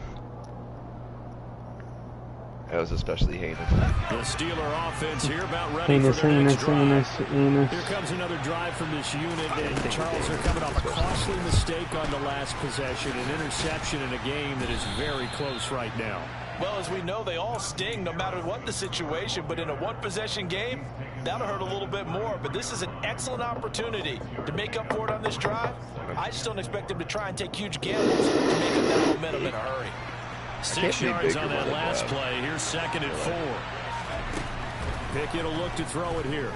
B: That was especially heinous.
D: The Steeler offense here about ready for their next drive. Here comes another drive from this unit, and Charles are coming off a costly mistake on the last possession, an interception in a game that is very close right now.
G: Well, as we know, they all sting no matter what the situation, but in a one-possession game, that'll hurt a little bit more. But this is an excellent opportunity to make up for it on this drive. I just don't expect them to try and take huge gambles to make up that momentum in a hurry.
D: 6 yards on that last play. Here's 2nd and 4. Pickett will look to throw it here.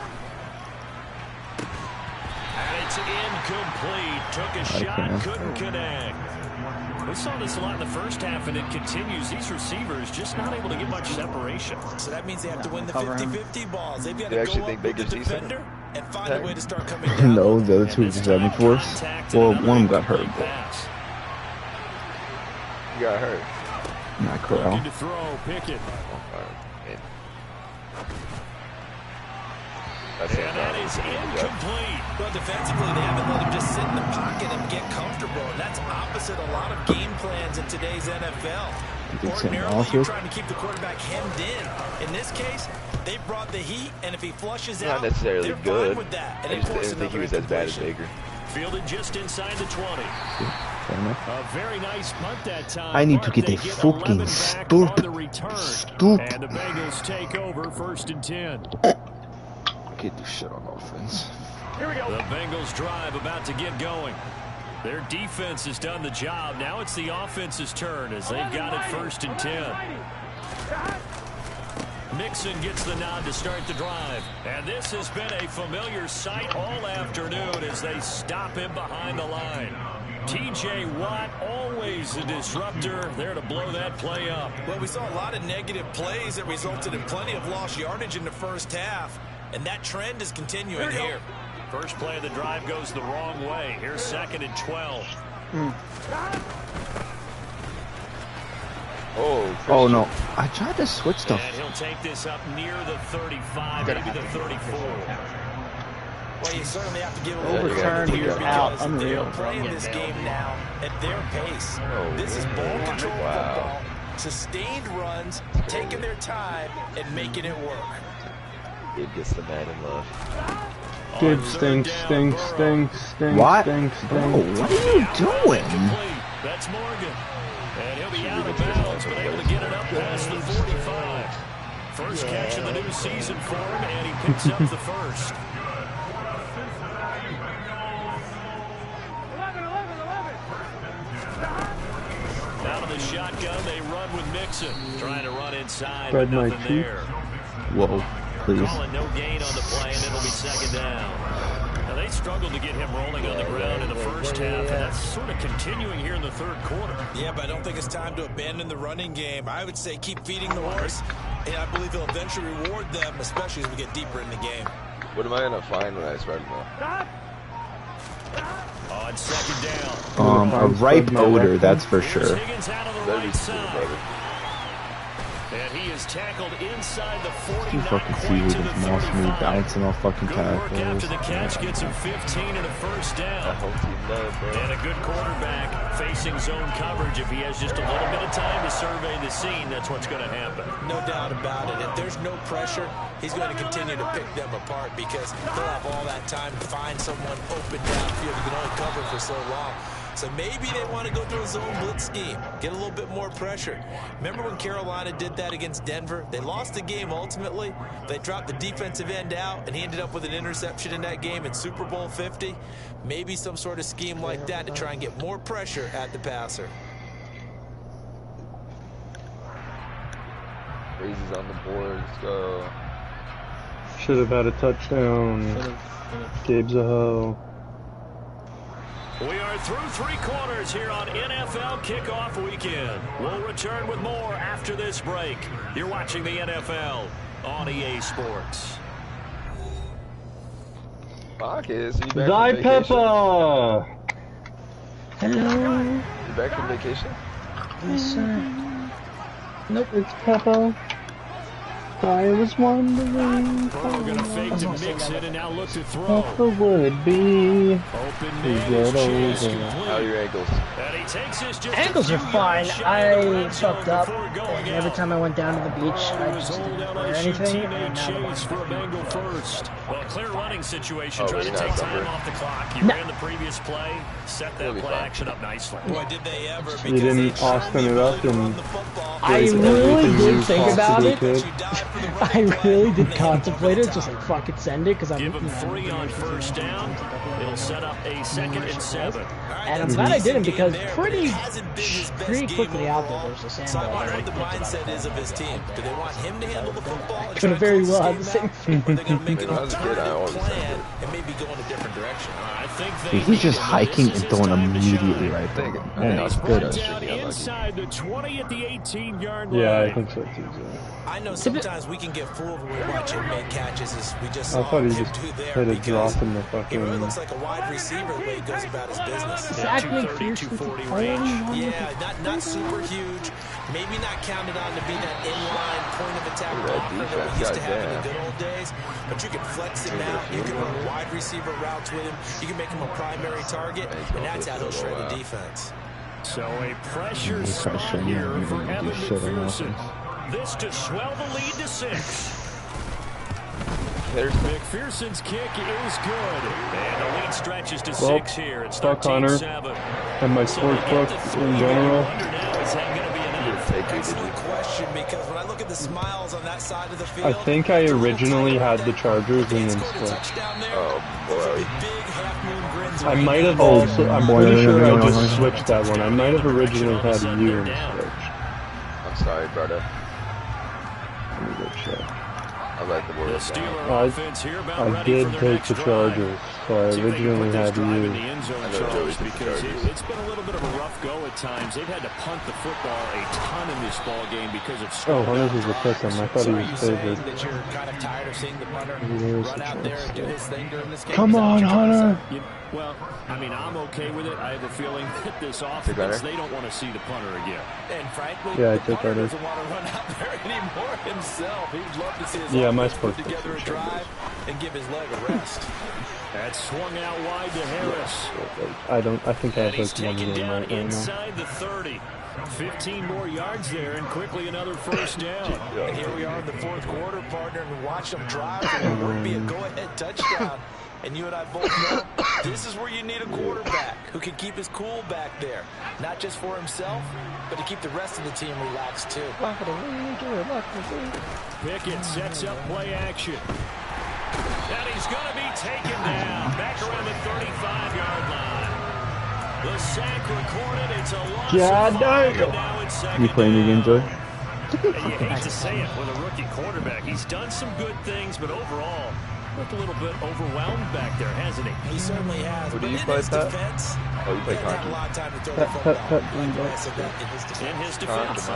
D: And it's incomplete. Took a shot, couldn't connect. We saw this a lot in the first half, and it continues. These receivers just not able to get much separation.
G: So that means they have to win the 50-50 balls. They've got to
B: You actually
G: go
B: think
G: up with the
B: Baker's decent?
G: defender and find a way to start coming down.
E: No, the other two just having force. Well, one of them got hurt.
B: He got hurt.
E: Not Corral.
D: Looking to throw, Pickett. And that is incomplete.
G: Well, defensively, they haven't let him just sit in the pocket and get comfortable, and that's opposite a lot of game plans in today's NFL. Ordinarily, you're trying to keep the quarterback hemmed in. In this case, they brought the heat, and if he flushes out,
B: Not necessarily
G: they're
B: good.
G: fine with that. And
B: I just didn't think he was as bad as Baker.
D: Fielded just inside the 20. A very nice punt that time.
E: I need to get a fucking stupid.
D: And the Bengals take over 1st and 10.
E: Get this shit on offense.
D: Here we go. The Bengals drive about to get going. Their defense has done the job. Now it's the offense's turn as they've got it 1st and 10. Mixon gets the nod to start the drive. And this has been a familiar sight all afternoon as they stop him behind the line. T.J. Watt, always a disruptor, there to blow that play up.
G: Well, we saw a lot of negative plays that resulted in plenty of lost yardage in the first half. And that trend is continuing here.
D: First play of the drive goes the wrong way. Here's 2nd and 12.
E: Oh no! I tried to switch stuff.
D: And he'll take this up near the 35, maybe the 34.
G: Well, you certainly have to give a
H: little overturn here out. Unreal.
G: They're playing this game now at their pace. This is ball control football, sustained runs, taking their time and making it work.
B: It gets the man in love.
F: Dude, stinks.
E: What?
F: Stinks.
E: Oh, what are you doing?
D: That's Morgan. And he'll be out of bounds, but able to get it up past the 45. First catch of the new season for him, and he picks up the first. Out of the shotgun, they run with Mixon. Trying to run inside, but nothing there.
E: Whoa, please.
D: Calling no gain on the play, and it'll be 2nd down. Now, they struggled to get him rolling on the ground in the first half, and that's sort of continuing here in the 3rd quarter.
G: Yeah, but I don't think it's time to abandon the running game. I would say keep feeding the horse, and I believe he'll eventually reward them, especially as we get deeper in the game.
B: What am I going to find when I start now?
D: On 2nd down.
E: A ripe odor, that's for sure.
D: Higgins out of the right side. And he is tackled inside the 40.
E: You fucking see who this moss me bouncing off fucking
D: Good work
E: tackles.
D: after the catch gets him 15 and a first down. And a good quarterback facing zone coverage. If he has just a little bit of time to survey the scene, that's what's going to happen.
G: No doubt about it. If there's no pressure, he's going to continue to pick them apart because he'll have all that time to find someone open downfield who can only cover for so long. So maybe they want to go to a zone blitz scheme, get a little bit more pressure. Remember when Carolina did that against Denver? They lost the game ultimately. They dropped the defensive end out, and he ended up with an interception in that game in Super Bowl 50. Maybe some sort of scheme like that to try and get more pressure at the passer.
B: Raises on the board, let's go.
F: Should have had a touchdown. Gabe's a hoe.
D: We are through 3 quarters here on NFL Kickoff Weekend. We'll return with more after this break. You're watching the NFL on EA Sports.
B: Marcus, are you back
F: Thy
B: from vacation?
F: Peppa!
H: Hello.
B: You back from vacation?
H: Yes, sir.
F: Nope, it's Peppa. I was wondering.
D: Burrow going to fake to mix it and now look to throw.
F: Peppa would be.
D: Open
F: We
D: man,
F: get
D: chase
F: over.
D: complete.
B: How are your ankles?
D: And he takes this just
J: Ankles
D: a
J: are
D: few
J: fine.
D: yards shy of the
J: I
D: red zone
J: fucked up,
D: before going
J: and every
D: out.
J: time I went down to the beach, I just didn't wear anything, and now the
D: Chase for a Bengal first. Well, clear running situation,
B: Oh,
D: trying to
B: you're
D: take
B: not
D: time
B: somewhere.
D: off the clock. You
J: No.
D: ran the previous play, set that
B: You'll be
D: play
B: fine.
D: action up nicely.
G: Boy, did they ever, because
F: You didn't
G: they showed
F: Austin
G: the
F: it up
G: ability to
F: and-
G: run the football.
J: I
F: Did
J: really
F: everything
J: did
F: you
J: think about
F: possibly
J: it.
F: could.
J: I really did contemplate it, just like fuck it, send it, because I'm.
D: Give him 3 on first down. It'll set up a 2nd and 7.
J: And I'm glad I didn't because pretty
G: pretty
J: quickly out there there's a
G: So I
J: sandball.
G: wonder what the mindset is of his team. Do they want him to handle the football? and
J: Could
G: try
J: have
G: to
J: very
G: close
J: well
G: the
J: had the same
G: game out? Or are they going to make an
B: When I was a kid, I
G: alternative
B: always said
G: plan and maybe go in a different direction?
D: I think
E: Dude,
D: they
E: he's just
D: need him.
E: hiking
D: This
E: and
D: is his
E: throwing
D: time to
E: immediately
D: shine.
E: right there.
B: I think
E: Man,
B: it's
E: that's
D: Brought
E: good.
D: down
B: Should be unlucky.
D: inside the 20 at the 18-yard line.
F: Yeah, I think so too.
G: I know sometimes we can get fooled when we watch him make catches as we just
F: I
G: saw
F: thought he
G: him
F: just
G: do there
F: had a
G: because
F: drop in the
G: he really
F: fucking.
G: looks like a wide receiver the way he goes about his business.
J: Zach
D: 230,
J: McPherson
D: 240
J: is the
D: range.
J: only one with
G: Yeah, not super huge. Maybe not counted on to be that inline point of attack
B: Look at that
G: blocker that
B: defense,
G: we used to have in the
B: goddamn.
G: good old days. But you can flex him out. You can run wide receiver routes with him. You can make him a primary target, and that's how he'll shred the defense.
D: So a pressure spot
E: pressure,
D: here
E: yeah,
D: for
E: you're gonna do
D: Evan
E: shit on
D: McPherson.
E: offense.
D: This to swell the lead to 6. McPherson's kick is good. And the lead stretches to 6 here. It's 13-7.
F: And my sportsbook in general.
G: Because when I look at the smiles on that side of the field,
F: I think I originally had the Chargers and then switched.
B: Oh boy.
F: I might have also, I'm pretty sure I just switched that one. I might have originally had you and switched.
B: I'm sorry, brother.
F: Let me go check.
B: I like the word.
F: I did take the Chargers, so I originally had you.
D: Because it's been a little bit of a rough go at times. They've had to punt the football a ton in this ball game because of.
F: Oh, Hunter's was a pick 'em. I thought he was favored.
G: that you're kind of tired of seeing the punter run out there and do his thing during this game.
F: Come on, Hunter!
D: Well, I mean, I'm okay with it. I have a feeling that this offense, they don't want to see the punter again.
G: And frankly,
F: yeah, I
G: the
F: took
G: punter
F: that.
G: doesn't want to run out there anymore himself. He'd love to see his
F: offense
G: put together a drive and give his leg a rest.
D: That swung out wide to Harris.
F: I think I have like one game right now.
D: Inside the 30. 15 more yards there, and quickly another first down.
G: And here we are in the fourth quarter, partner, and watch them drive. And it would be a go-ahead touchdown. And you and I both know this is where you need a quarterback who can keep his cool back there. Not just for himself, but to keep the rest of the team relaxed, too.
D: Pickett sets up play action. And he's going to be taken down. Back around the 35-yard line. The sack recorded. It's a loss.
E: You playing again, Joey?
D: You hate to say it with a rookie quarterback. He's done some good things, but overall, looked a little bit overwhelmed back there, hasn't he?
G: He certainly has.
B: Who do you play, Pat? Oh, you play hockey.
D: In his defense.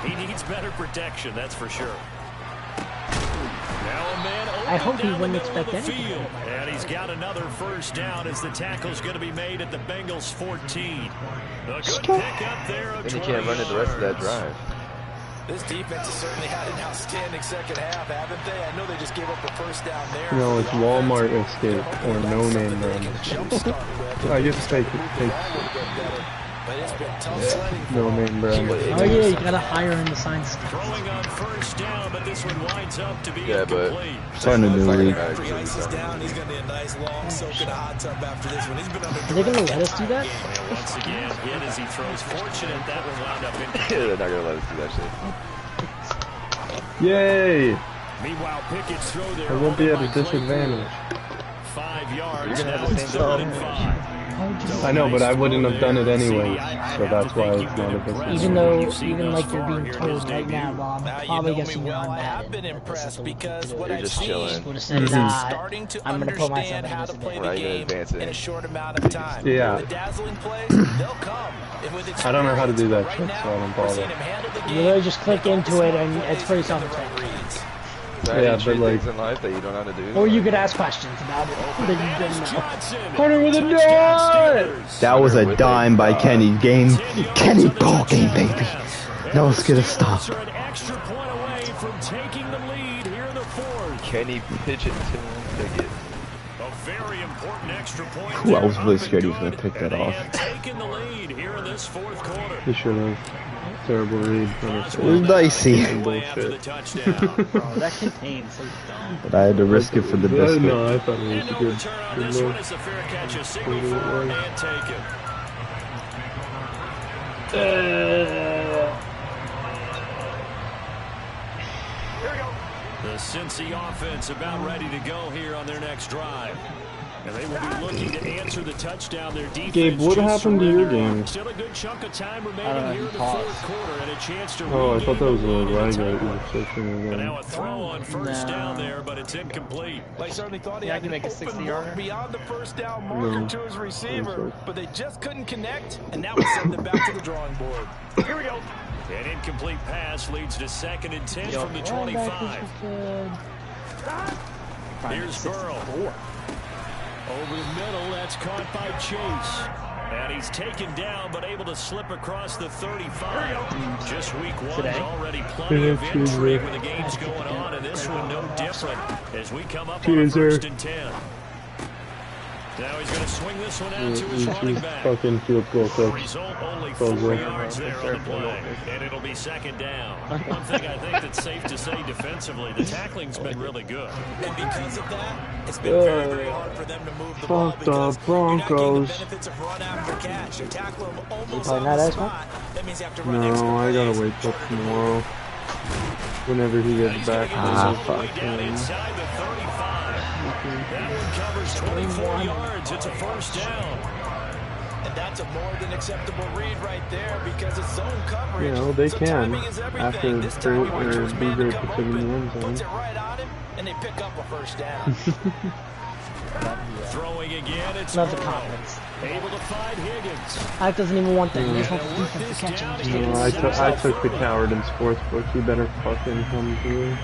D: He needs better protection, that's for sure. Now a man
J: I hope he wouldn't expect anything.
D: And he's got another first down as the tackle's going to be made at the Bengals 14. A good pick up there.
B: And he can't run it the rest of that drive.
G: This defense has certainly had an outstanding second half, haven't they? I know they just gave up the first down there.
F: No, it's Walmart Escape or No Name Brand. I just take it. No Name Brand.
J: Oh yeah, you gotta hire in the signs.
D: Throwing on first down, but this one winds up to be incomplete.
E: Starting a new league.
G: If he ices down, he's gonna be a nice long soak in a hot tub after this one. He's been under.
J: Are they gonna let us do that?
D: Once again, hit as he throws. Fortunate that one wound up incomplete.
B: They're not gonna let us do that shit.
F: Yay!
D: Meanwhile, Pickett's throw there.
F: I won't be at a disadvantage.
D: 5 yards.
B: You're gonna have
D: Now
B: the
D: it's
B: same
D: 3rd and 5.
F: I know, but I wouldn't have done it anyway, so that's why it's not a big
J: Even like you're being told right now, Bob, probably guessing you're on that.
G: I've been impressed because what I've
B: just
G: seen
B: chilling.
J: Would have said,
G: starting to
J: I'm gonna put myself
G: understand
J: in
G: how
J: this
G: to play
J: advantage.
G: the game
B: advance it.
G: in a short amount of time.
F: Yeah.
G: The dazzling plays, they'll come.
F: I don't know how to do that trick, so I don't bother.
J: You literally just click into it and it's pretty self-explanatory.
F: Yeah, but like,
B: in life that you don't know how to do.
J: Or you could ask questions about it that you didn't know.
F: Hunter with a dime!
E: That was a dime by Kenny. Kenny ball game, baby. No one's gonna stop.
D: An extra point away from taking the lead here in the fourth.
B: Kenny Pickett.
D: A very important extra point.
E: Ooh, I was really scared he was gonna pick that off.
D: Taking the lead here in this fourth quarter.
F: He should have. Terrible read.
E: It was dicey.
F: Bullshit.
J: Bro, that contains so dumb.
E: But I had to risk it for the biscuit.
F: No, I thought it was a
D: And no
F: good
D: return on
F: look.
D: this one. It's a fair catch. A single forward and taken. The Cincy offense about ready to go here on their next drive. And they will be looking to answer the touchdown. Their defense.
F: Gabe, what happened to your game?
D: Still a good chunk of time remaining here in the fourth quarter and a chance to
F: Oh, I thought that was a
D: regain
F: right
D: the
F: guy
D: lead.
F: you were searching
D: And
F: again.
D: now a throw on first down there, but it's incomplete.
G: They certainly thought he
H: Yeah, I
G: had
H: can
G: an
H: make a
G: open
H: 60-yarder.
G: look beyond the first down marker
F: No.
G: to his receiver,
F: sorry.
G: but they just couldn't connect, and that would send them back to the drawing board.
D: Here we go. An incomplete pass leads to 2nd and 10 from the 25. Here's Burrow. Over the middle, that's caught by Chase. And he's taken down, but able to slip across the 35. Just week one, already plenty of intrigue when the game's going on, and this one no different as we come up on a 1st and 10. Now he's going to swing this one out to his
F: He's
D: running back.
F: fucking field goal coach.
D: Result only 4 yards there on the play, and it'll be second down. One thing I think that's safe to say defensively, the tackling's been really good.
G: And because of that, it's been very, very hard for them to move the ball
F: Fuck
G: because
F: the
G: you're not getting the
F: Broncos.
G: benefits of run after catch. You tackle them almost
J: probably
G: on
J: not
G: the
J: as
G: spot. That means you have to run extra
F: No, I gotta
G: plays.
F: wait till tomorrow. Whenever he gets back.
D: Fuck down inside the 35. That one covers 24 yards. It's a first down.
G: And that's a more than acceptable read right there because it's zone coverage.
F: You know, they
G: so
F: can.
G: timing is everything.
F: After
G: This time he waits for his man to
F: BJ
G: come
F: puts it in the
G: open,
F: end
G: puts
F: zone.
G: it right on him, and they pick up a first down.
D: Throwing again, it's
J: Love the
D: Burrow.
J: confidence.
D: Able to find Higgins.
J: Ike doesn't even want that. He just wants the defense to catch him.
F: No, I took the coward in sportsbook. You better fucking come through.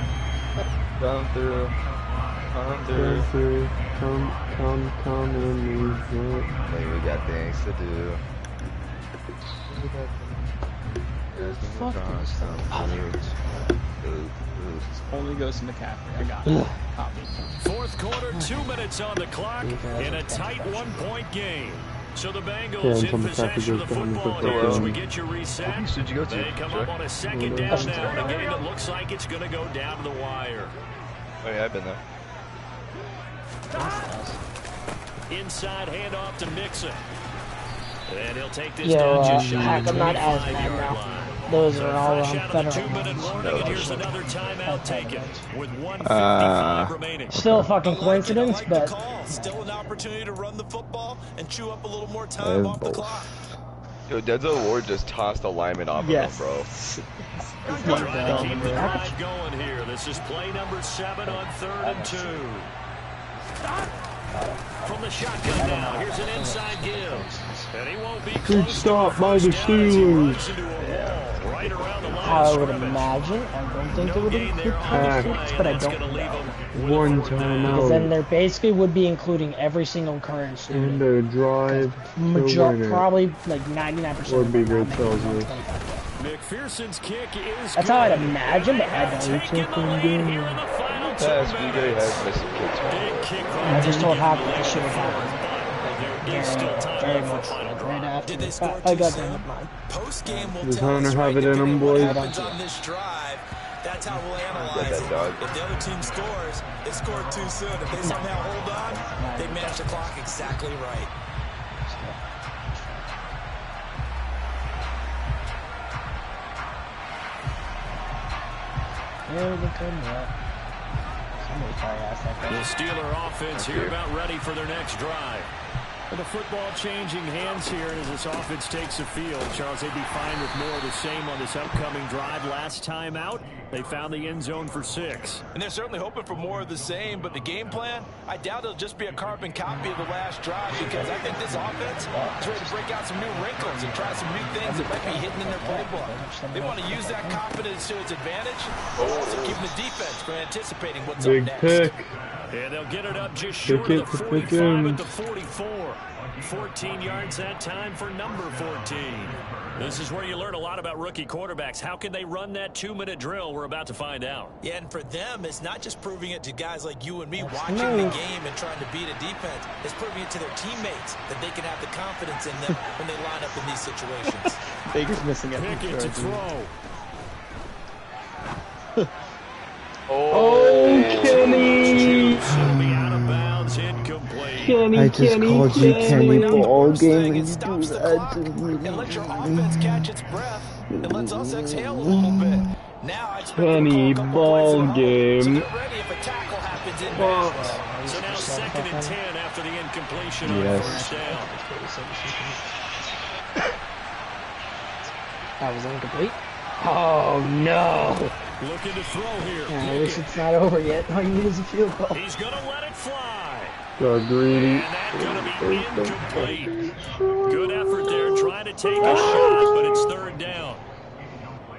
B: Come through. Come
F: Come
B: through.
F: through. Come and move.
B: Hey, we got things to do.
J: Fuck
H: Only goes to McCaffrey. I got it. Copy.
D: Fourth quarter, 2 minutes on the clock in a tight 1-point game. So the Bengals
F: Yeah,
D: in
F: McCaffrey
D: possession of the
F: goes down
D: football
F: for
D: here as
F: touchdown.
D: we get your reset.
B: Did you go to?
D: They come up on a second down now in a game that looks like it's going to go down to the wire.
B: Oh yeah, I've been there.
D: Inside handoff to Mixon. And he'll take this
J: Yo,
D: down just shy
J: Hack,
D: of the
J: I'm not as
D: 25-yard
J: mad now.
D: line.
J: Those are all
D: Fresh out of the
J: federal
D: 2-minute
J: ones.
D: warning, and here's another timeout taken with 1:55 remaining.
J: Still a fucking coincidence,
G: I like
J: but
G: the call. Still an opportunity to run the football and chew up a little more time off the clock.
B: Yo, Denzel Ward just tossed a lineman off
H: Yes.
B: of him, bro.
D: Trying to keep the drive going here. This is play number 7 on 3rd and 2. From the shotgun now, here's an inside give. And he won't be
F: Good
D: close
F: stop
D: to
F: by the
D: first down as he runs
F: Steelers.
D: into a wall right around the line
J: I
D: of
J: would
D: scrimmage.
J: imagine. I don't think it
D: No
J: would
D: gain
J: include
D: there on the
J: punishments,
D: play,
J: but I
D: that's
J: don't
D: gonna leave
J: know.
D: him with a
F: One
D: 4th down.
F: timeout.
J: Then there basically would be including every single current
F: And
J: student.
F: a drive to win it.
J: Probably like 99%.
F: Or
J: of them
F: Big Red
J: not
F: tells
J: making
F: you.
D: McPherson's kick is
J: That's how I'd
D: good.
J: imagine, but I don't.
D: Taking the lead here in the final 2
B: Yes, BJ
D: minutes.
B: has missed some kicks, man.
D: Big kick
J: I just told Hack that this
D: Hack
J: should have happened.
D: There is still time
J: Very
D: left for
J: much
D: final
J: like
D: drive.
J: right after.
G: Did they score
J: I
G: too
J: got
G: soon?
J: them in mind.
G: Post game will
F: Does
G: tell
F: Hunter
G: us,
F: have
G: right,
F: it in
G: depending
F: him,
G: on what
F: boys?
G: happens on this drive. That's how we'll analyze
B: that
G: it.
B: dog.
G: If the other team scores, they scored too soon. If they somehow hold on, they manage the clock exactly right.
J: Yeah, we come up. Somebody probably asked that
D: The
J: question.
D: Steeler offense here about ready for their next drive. With the football changing hands here as this offense takes the field, Charles, they'd be fine with more of the same on this upcoming drive. Last time out, they found the end zone for 6.
G: And they're certainly hoping for more of the same, but the game plan, I doubt it'll just be a carbon copy of the last drive because I think this offense is ready to break out some new wrinkles and try some new things that might be hidden in their playbook. They want to use that confidence to its advantage, but also keeping the defense from anticipating what's
F: Big
G: up next.
F: pick.
D: And they'll get it up just short of the 45 at the 44. 14 yards that time for number 14. This is where you learn a lot about rookie quarterbacks. How can they run that 2-minute drill? We're about to find out.
G: Yeah, and for them, it's not just proving it to guys like you and me watching the game and trying to beat a defense. It's proving it to their teammates that they can have the confidence in them when they line up in these situations.
H: Baker's missing it.
D: Pickett to throw.
F: Kenny!
D: It'll be out of bounds, incomplete.
F: Kenny,
E: I just called you Kenny all game and
G: It
E: you do
G: stops the
E: that
G: clock
E: to me.
G: and lets your offense catch its breath. It lets us exhale a little bit. Now I expect them to
F: Kenny,
G: call a couple
F: ball
G: plays at home, so
F: game.
G: get ready if a tackle happens in bounds.
D: So now 2nd and 10 after the incompletion on
E: Yes.
D: first down.
J: That was incomplete. Oh no!
D: Looking to throw here.
J: I wish it's not over yet. All you need is a field goal.
D: He's going to let it fly.
F: Got greedy.
D: And that's going to be incomplete. Good effort there, trying to take a shot, but it's 3rd down.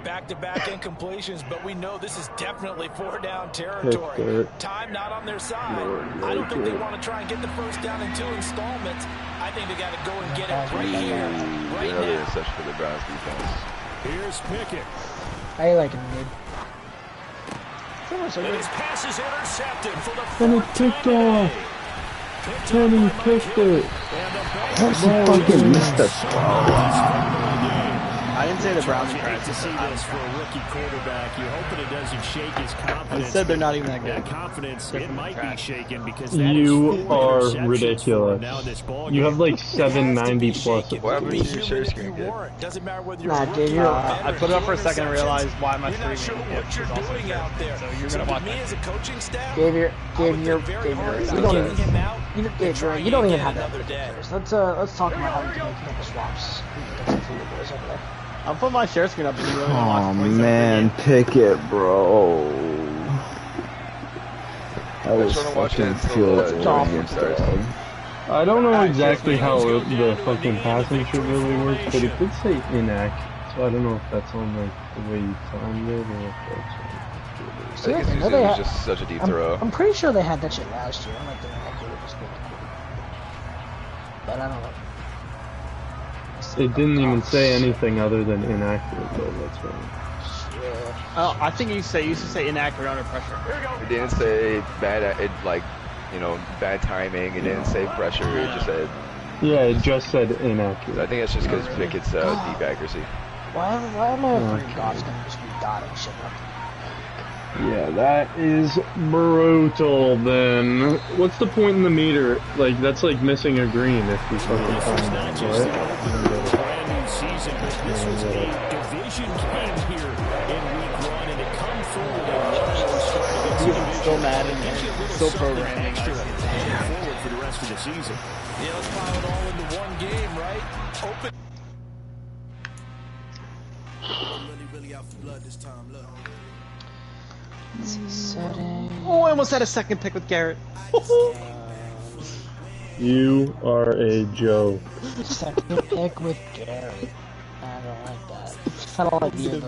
G: Back-to-back incompletions, but we know this is definitely 4-down territory. Time not on their side. I don't think they want to try and get the first down in 2 installments. I think they got to go and get it right here, right
B: Another
G: now.
B: interception for the Browns defense.
D: Here's Pickett.
J: I like him, dude.
D: And his pass is intercepted for the
F: And
D: 4th
F: it picked
D: time
F: off.
D: today.
F: Kenny picked it.
E: Oh, he fucking missed us.
H: I didn't say the Browns were
D: to see this for a rookie quarterback. You're hoping it doesn't shake his
H: I
D: confidence.
H: said they're not even that good.
D: That confidence, it might be shaken because that
F: You are
D: interceptions
F: ridiculous.
D: now this ball
F: You
D: game.
F: have like 790 plus.
B: What happened to your share screen again?
G: Doesn't matter whether you're
J: Nah, dude, you're
H: I put it up for a second and realized why my
G: You're not
H: streaming
G: sure what you're
H: was also
G: doing out there.
H: so you're gonna watch
G: me
H: it.
G: as a coaching staff,
J: Dave, you don't even have that. Let's talk about how we can make the swaps. Boys over there.
H: I'll put my share screen up if you really
E: Oh
H: want to watch
E: man, pick it, bro. I was
B: trying to watch it
E: fucking
B: until
E: furious,
B: starts.
E: dog.
F: I don't know exactly how the fucking passing shoot really works, but it did say inaccurate. So I don't know if that's on like the way you timed it or if that's.
B: I think it was just such a deep throw.
J: I'm pretty sure they had that shit last year. I'm like, they're inaccurate, just good. But I don't know.
F: It didn't even say anything other than inaccurate, though. That's right.
H: Oh, I think you used to say inaccurate under pressure.
B: It didn't say bad, bad timing. It didn't say pressure. It just said.
F: Yeah, it just said inaccurate.
B: I think that's just because Pickett's deep accuracy.
J: Why am I afraid God's gonna just be dotting shit up?
F: Yeah, that is brutal. Then what's the point in the meter? Like that's like missing a green if you fucking find it, right?
D: Brand new season, but this was a division game here in week 1, and it come forward.
H: Still mad and still programming.
D: Extra forward for the rest of the season.
G: Yeah, let's pile it all into one game, right? Open. Really out for blood this time, look.
H: Oh, I almost had a second pick with Garrett.
F: You are a joke.
J: Second pick with Gary. I don't like that. I don't like the